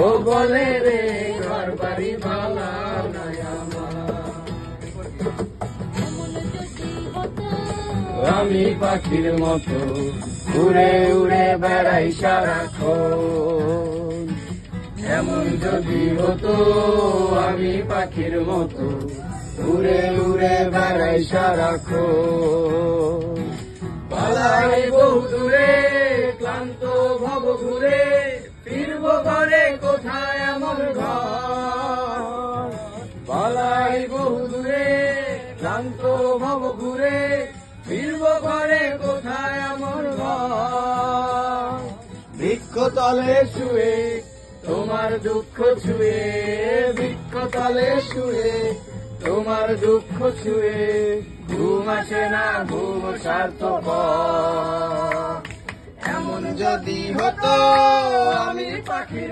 ও বলে রে ঘর বাড়ি ভালা নাই আমার। আমি পাখির মতো উড়ে উড়ে বেড়াই সারাক্ষণ। এমন যদি হতো আমি পাখির মতো উড়ে উড়ে বেড়াই সারাক্ষণ। পালাই বহু দূরে ক্লান্ত ভব ঘুরে, ফিরব ঘরে কোথায় আমার ঘর। পালাই বহু দূরে ক্লান্ত ভব ঘুরে, ফিরব ঘরে কোথায় আমার ঘর। বৃক্ষতলে শুয়ে তোমার দুঃখ ছুঁয়ে, বৃক্ষতলে শুয়ে তোমার দুঃখ ছুঁয়ে, ঘুম আসে না ঘুম সার্থকর। এমন যদি হতো আমি পাখির